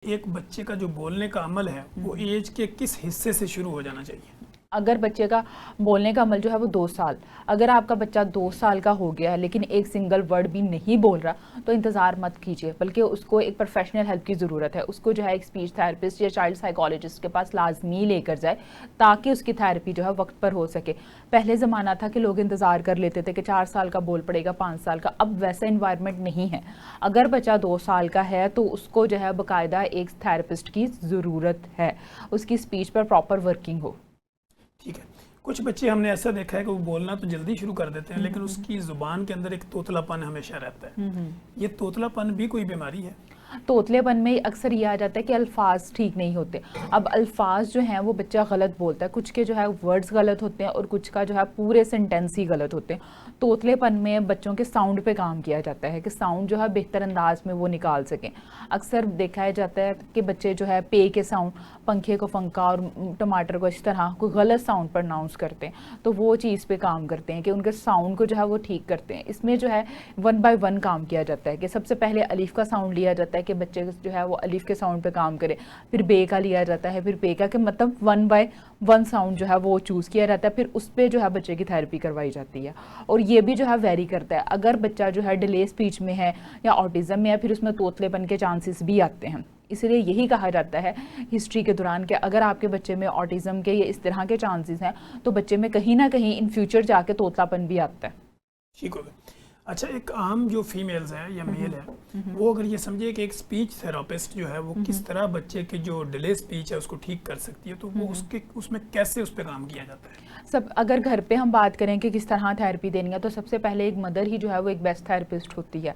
एक बच्चे का जो बोलने का अमल है वो एज के किस हिस्से से शुरू हो जाना चाहिए? अगर बच्चे का बोलने का अमल जो है वो 2 साल, अगर आपका बच्चा 2 साल का हो गया है लेकिन एक सिंगल वर्ड भी नहीं बोल रहा तो इंतज़ार मत कीजिए, बल्कि उसको एक प्रोफेशनल हेल्प की ज़रूरत है। उसको जो है एक स्पीच थेरेपिस्ट या चाइल्ड साइकोलॉजिस्ट के पास लाजमी लेकर जाए ताकि उसकी थेरेपी जो है वक्त पर हो सके। पहले ज़माना था कि लोग इंतज़ार कर लेते थे कि 4 साल का बोल पड़ेगा, 5 साल का। अब वैसा इन्वायरमेंट नहीं है। अगर बच्चा 2 साल का है तो उसको जो है बाकायदा एक थेरेपिस्ट की ज़रूरत है, उसकी स्पीच पर प्रॉपर वर्किंग हो। ठीक है। कुछ बच्चे हमने ऐसा देखा है कि वो बोलना तो जल्दी शुरू कर देते हैं लेकिन उसकी ज़ुबान के अंदर एक तोतलापन हमेशा रहता है। ये तोतलापन भी कोई बीमारी है? तोतलेपन में अक्सर ये आ जाता है कि अल्फाज ठीक नहीं होते। अब अल्फाज जो हैं वो बच्चा गलत बोलता है, कुछ के जो है वर्ड्स गलत होते हैं और कुछ का जो है पूरे सेंटेंस ही गलत होते हैं। तोतलेपन में बच्चों के साउंड पे काम किया जाता है कि साउंड जो है बेहतर अंदाज में वो निकाल सकें। अक्सर देखा जाता है कि बच्चे जो है पे के साउंड, पंखे को फंका और टमाटर को इस तरह कोई गलत साउंड प्रोनाउंस करते हैं, तो वो चीज़ पे काम करते हैं कि उनके साउंड को जो है वो ठीक करते हैं। इसमें जो है 1 बाय 1 काम किया जाता है कि सबसे पहले अलिफ का साउंड लिया जाता है कि बच्चे जो है वो अलिफ के साउंड पे काम करे, फिर बे का लिया जाता है, फिर पे का, कि मतलब 1 बाय 1 साउंड जो है वो चूज़ किया जाता है, फिर उस पर जो है बच्चे की थेरेपी करवाई जाती है। और ये भी जो है वेरी करता है, अगर बच्चा जो है डिले स्पीच में है या ऑटिज़म में है फिर उसमें तोतलेपन के चांसेस भी आते हैं। इसलिए यही कहा जाता है हिस्ट्री के दौरान कि अगर आपके बच्चे में ऑटिज़म के या इस तरह के चांसेस हैं तो बच्चे में कहीं ना कहीं इन फ्यूचर जाके तोतलापन भी आता है। ठीक हो गया। अच्छा, एक आम जो फीमेल्स है या मेल है वो अगर ये समझे कि एक स्पीच थेरापिस्ट जो है वो किस तरह बच्चे की जो डिले स्पीच है उसको ठीक कर सकती है, तो वो उसके उसमें कैसे उस पर काम किया जाता है? सब अगर घर पे हम बात करें कि किस तरह थेरेपी देनी है तो सबसे पहले एक मदर ही जो है वो एक बेस्ट थेरेपिस्ट होती है।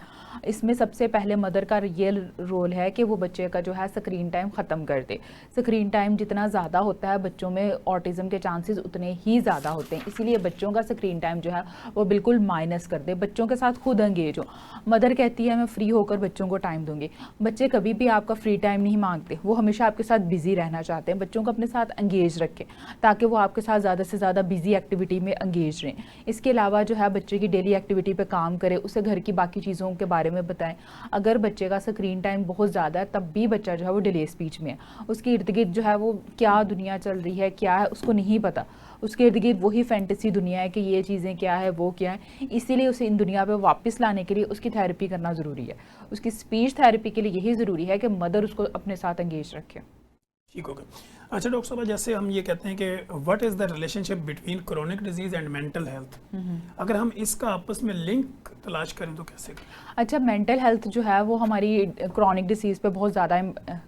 इसमें सबसे पहले मदर का ये रोल है कि वो बच्चे का जो है स्क्रीन टाइम ख़त्म कर दे। स्क्रीन टाइम जितना ज़्यादा होता है बच्चों में ऑटिज़म के चांसेस उतने ही ज़्यादा होते हैं, इसीलिए बच्चों का स्क्रीन टाइम जो है वो बिल्कुल माइनस कर दे, बच्चों के साथ खुद एंगेज हो। मदर कहती है मैं फ्री होकर बच्चों को टाइम दूंगी, बच्चे कभी भी आपका फ्री टाइम नहीं मांगते, वो हमेशा आपके साथ बिजी रहना चाहते हैं। बच्चों को अपने साथ एंगेज रखें ताकि वो आपके साथ ज़्यादा से ज़्यादा बिजी एक्टिविटी में एंगेज रहें। इसके अलावा जो है बच्चे की डेली एक्टिविटी पे काम करें, उसे घर की बाकी चीज़ों के बारे में बताएं। अगर बच्चे का स्क्रीन टाइम बहुत ज़्यादा है तब भी बच्चा जो है वो डिले स्पीच में है, उसके इर्द गिर्द जो है वो क्या दुनिया चल रही है क्या है उसको नहीं पता, उसके इर्द गिर्द वही फैंटेसी दुनिया है कि ये चीज़ें क्या है वो क्या है। इसीलिए उसे इन दुनिया पे वापस लाने के लिए उसकी थेरेपी करना ज़रूरी है। उसकी स्पीच थेरेपी के लिए यही ज़रूरी है कि मदर उसको अपने साथ एंगेज रखे। ठीक हो गया। अच्छा डॉक्टर साहब, जैसे हम ये कहते हैं कि what is the relationship between chronic disease and mental health, अगर हम इसका आपस में लिंक तलाश करें तो कैसे करें? अच्छा, मेंटल हेल्थ जो है वो हमारी क्रॉनिक डिसीज़ पे बहुत ज़्यादा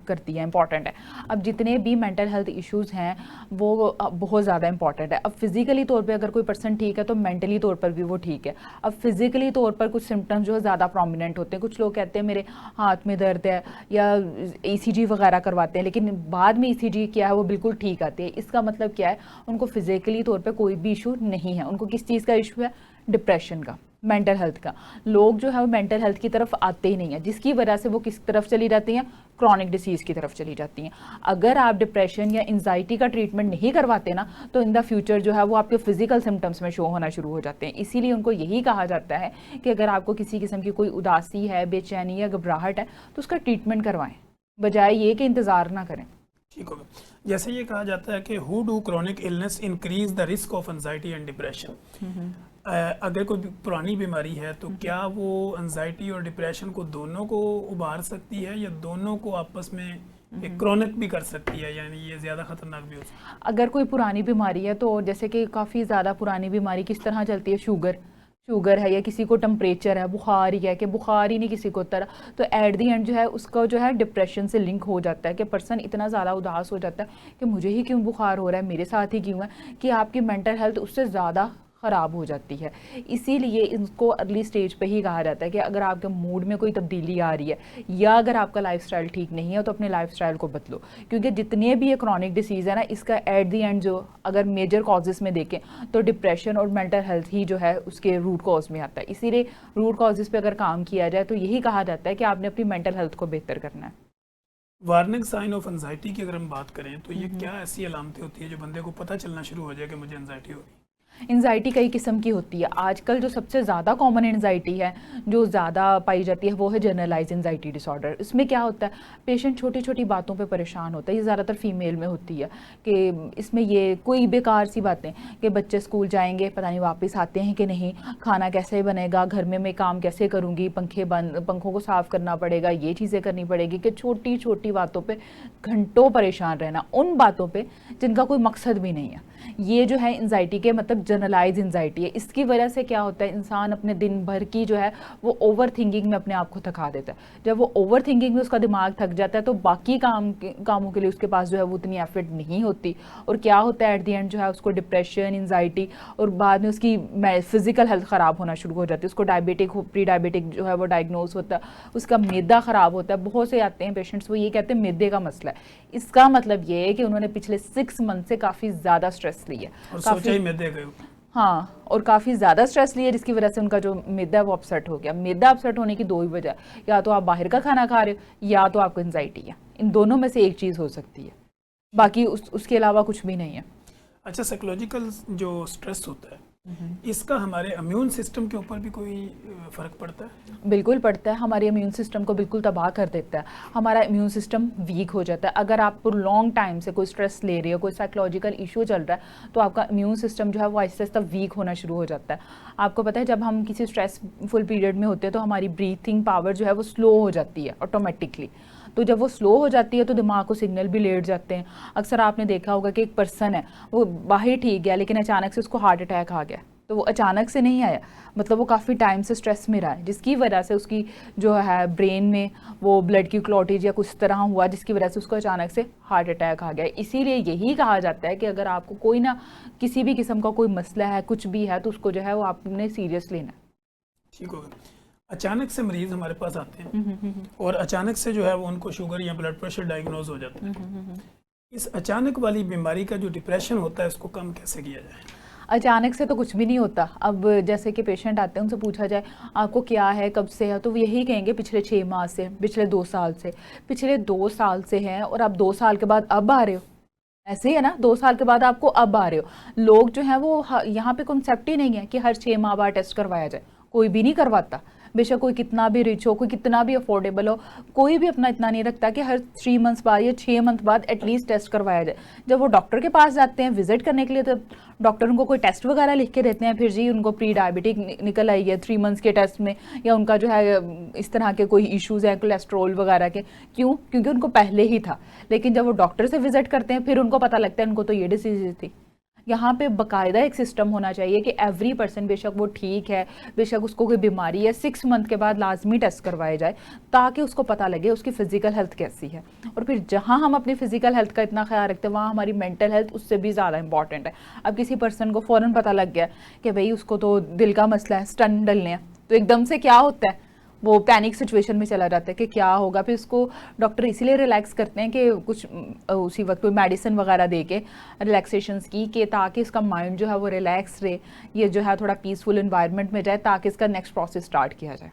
करती है, इंपॉर्टेंट है। अब जितने भी मेंटल हेल्थ इश्यूज़ हैं वो बहुत ज़्यादा इंपॉर्टेंट है। अब फिज़िकली तौर पे अगर कोई पर्सन ठीक है तो मेंटली तौर पर भी वो ठीक है। अब फिज़िकली तौर पर कुछ सिम्टम्स जो है ज़्यादा प्रोमिनेंट होते हैं। कुछ लोग कहते हैं मेरे हाथ में दर्द है या ECG वगैरह करवाते हैं लेकिन बाद में ECG क्या है वो बिल्कुल ठीक आती है। इसका मतलब क्या है, उनको फिज़िकली तौर पर कोई भी इशू नहीं है। उनको किस चीज़ का इशू है? डिप्रेशन का, मेंटल हेल्थ का। लोग जो है वो मेंटल हेल्थ की तरफ आते ही नहीं है, जिसकी वजह से वो किस तरफ चली जाती हैं? क्रॉनिक डिसीज़ की तरफ चली जाती हैं। अगर आप डिप्रेशन या एंजाइटी का ट्रीटमेंट नहीं करवाते ना तो इन द फ्यूचर जो है वो आपके फिजिकल सिम्टम्स में शो होना शुरू हो जाते हैं। इसीलिए उनको यही कहा जाता है कि अगर आपको किसी किस्म की कोई उदासी है, बेचैनी या घबराहट है तो उसका ट्रीटमेंट करवाएं, बजाय ये कि इंतज़ार ना करें। ठीक होगा। जैसे ये कहा जाता है कि who do chronic illness increase the risk of anxiety and depression. अगर कोई पुरानी बीमारी है तो क्या वो एंजाइटी और डिप्रेशन को दोनों को उभार सकती है या दोनों को आपस में एक क्रॉनिक भी कर सकती है, यानी ये ज़्यादा खतरनाक भी हो सकती है? अगर कोई पुरानी बीमारी है तो जैसे कि काफ़ी ज़्यादा पुरानी बीमारी किस तरह चलती है, शुगर है या किसी को टेम्परेचर है, बुखार ही है कि बुखार ही नहीं किसी को उतरा, तो एट दी एंड जो है उसका जो है डिप्रेशन से लिंक हो जाता है कि पर्सन इतना ज़्यादा उदास हो जाता है कि मुझे ही क्यों बुखार हो रहा है, मेरे साथ ही क्यों है, कि आपकी मेंटल हेल्थ उससे ज़्यादा ख़राब हो जाती है। इसीलिए इसको अर्ली स्टेज पे ही कहा जाता है कि अगर आपके मूड में कोई तब्दीली आ रही है या अगर आपका लाइफस्टाइल ठीक नहीं है तो अपने लाइफस्टाइल को बदलो, क्योंकि जितने भी ये क्रॉनिक डिसीज़ है ना इसका एट दी एंड जो अगर मेजर कॉजेज़ में देखें तो डिप्रेशन और मेंटल हेल्थ ही जो है उसके रूट कॉज में आता है। इसीलिए रूट कॉजेज़ पे अगर काम किया जाए तो यही कहा जाता है कि आपने अपनी मेंटल हेल्थ को बेहतर करना है। वार्निंग साइन ऑफ एंजाइटी की अगर हम बात करें तो ये क्या ऐसी अलामतें होती है जो बंदे को पता चलना शुरू हो जाए कि मुझे एंजाइटी हो रही है? एंजाइटी कई किस्म की होती है। आजकल जो सबसे ज़्यादा कॉमन एंजाइटी है, जो ज़्यादा पाई जाती है, वो है जनरलाइज एंजाइटी डिसऑर्डर। इसमें क्या होता है, पेशेंट छोटी छोटी बातों पे परेशान होता है। ये ज़्यादातर फीमेल में होती है कि इसमें ये कोई बेकार सी बातें कि बच्चे स्कूल जाएंगे, पता नहीं वापस आते हैं कि नहीं, खाना कैसे बनेगा, घर में मैं काम कैसे करूँगी, पंखों को साफ़ करना पड़ेगा, ये चीज़ें करनी पड़ेगी, कि छोटी छोटी बातों पर घंटों परेशान रहना, उन बातों पर जिनका कोई मकसद भी नहीं है। ये जो है एंजाइटी के मतलब जनरलाइज एंजाइटी है। इसकी वजह से क्या होता है, इंसान अपने दिन भर की जो है वो ओवर थिंकिंग में अपने आप को थका देता है। जब वो ओवर थिंकिंग में उसका दिमाग थक जाता है तो बाकी कामों के लिए उसके पास जो है वो उतनी एफर्ट नहीं होती, और क्या होता है एट द एंड जो है उसको डिप्रेशन, एंजाइटी, और बाद में उसकी फिजिकल हेल्थ ख़राब होना शुरू हो जाती है। उसको प्री डायबिटिक जो है वो डायग्नोस होता है, उसका मैदा ख़राब होता है। बहुत से आते हैं पेशेंट्स, वो ये कहते हैं मैदे का मसला है। इसका मतलब ये है कि उन्होंने पिछले 6 मंथ से काफ़ी ज़्यादा स्ट्रेस लिया और सोचा ही मैदे गए। हाँ, और काफ़ी ज़्यादा स्ट्रेस लिया, जिसकी वजह से उनका जो मैदा है वो अपसेट हो गया। मैदा अपसेट होने की 2 ही वजह, या तो आप बाहर का खाना खा रहे हो या तो आपको एंजाइटी है। इन दोनों में से एक चीज़ हो सकती है, बाकी उसके अलावा कुछ भी नहीं है। अच्छा, साइकोलॉजिकल जो स्ट्रेस होता है इसका हमारे इम्यून सिस्टम के ऊपर भी कोई फ़र्क पड़ता है? बिल्कुल पड़ता है। हमारे इम्यून सिस्टम को बिल्कुल तबाह कर देता है। हमारा इम्यून सिस्टम वीक हो जाता है। अगर आप लॉन्ग टाइम से कोई स्ट्रेस ले रहे हो, कोई साइकोलॉजिकल इशू चल रहा है, तो आपका इम्यून सिस्टम जो है वो आहिस्ता आहिस्ता वीक होना शुरू हो जाता है। आपको पता है, जब हम किसी स्ट्रेसफुल पीरियड में होते हैं तो हमारी ब्रीथिंग पावर जो है वो स्लो हो जाती है ऑटोमेटिकली। तो जब वो स्लो हो जाती है तो दिमाग को सिग्नल भी लेट जाते हैं। अक्सर आपने देखा होगा कि एक पर्सन है, वो बाहर ठीक गया लेकिन अचानक से उसको हार्ट अटैक आ गया। तो वो अचानक से नहीं आया, मतलब वो काफ़ी टाइम से स्ट्रेस में रहा है, जिसकी वजह से उसकी जो है ब्रेन में वो ब्लड की क्लॉटेज या कुछ तरह हुआ, जिसकी वजह से उसको अचानक से हार्ट अटैक आ गया। इसीलिए यही कहा जाता है कि अगर आपको कोई ना किसी भी किस्म का कोई मसला है, कुछ भी है, तो उसको जो है वो आपने सीरियस लेना है। ठीक होगा। अचानक से मरीज हमारे पास आते हैं और अचानक से जो है वो उनको शुगर या ब्लड प्रेशर डायग्नोज हो जाता है। इस अचानक वाली बीमारी का जो डिप्रेशन होता है उसको कम कैसे किया जाए? अचानक से तो कुछ भी नहीं होता। अब जैसे कि पेशेंट आते हैं, उनसे पूछा जाए आपको क्या है, कब से है, तो वो यही कहेंगे पिछले 6 माह से, पिछले 2 साल से। पिछले 2 साल से हैं और आप 2 साल के बाद अब आ रहे हो, ऐसे ही है ना, 2 साल के बाद आपको अब आ रहे हो। लोग जो हैं वो यहाँ पे कॉन्सेप्ट ही नहीं है कि हर 6 माह बाद टेस्ट करवाया जाए। कोई भी नहीं करवाता, बेशक कोई कितना भी रिच हो, कोई कितना भी अफोर्डेबल हो, कोई भी अपना इतना नहीं रखता कि हर 3 मंथ्स बाद या 6 मंथ बाद एटलीस्ट टेस्ट करवाया जाए। जब वो डॉक्टर के पास जाते हैं विजिट करने के लिए, तो डॉक्टर उनको कोई टेस्ट वगैरह लिख के देते हैं, फिर जी उनको प्री डायबिटिक निकल आई है 3 मंथ्स के टेस्ट में, या उनका जो है इस तरह के कोई इश्यूज़ हैं कोलेस्ट्रॉल वगैरह के। क्यों? क्योंकि उनको पहले ही था। लेकिन जब वो डॉक्टर से विजिट करते हैं फिर उनको पता लगता है उनको तो ये डिसीज़ थी। यहाँ पे बाकायदा एक सिस्टम होना चाहिए कि एवरी पर्सन, बेशक वो ठीक है, बेशक उसको कोई बीमारी है, 6 मंथ के बाद लाजमी टेस्ट करवाए जाए, ताकि उसको पता लगे उसकी फ़िज़िकल हेल्थ कैसी है। और फिर जहाँ हम अपनी फ़िज़िकल हेल्थ का इतना ख्याल रखते हैं, वहाँ हमारी मेंटल हेल्थ उससे भी ज़्यादा इंपॉर्टेंट है। अब किसी पर्सन को फ़ौरन पता लग गया कि भाई उसको तो दिल का मसला है, स्टंट डलने हैं, तो एकदम से क्या होता है, वो पैनिक सिचुएशन में चला जाता है कि क्या होगा। फिर उसको डॉक्टर इसीलिए रिलैक्स करते हैं कि कुछ उसी वक्त कोई मेडिसिन वगैरह दे के रिलैक्सेशंस की, कि ताकि इसका माइंड जो है वो रिलैक्स रहे, ये जो है थोड़ा पीसफुल इन्वायरमेंट में जाए, ताकि इसका नेक्स्ट प्रोसेस स्टार्ट किया जाए।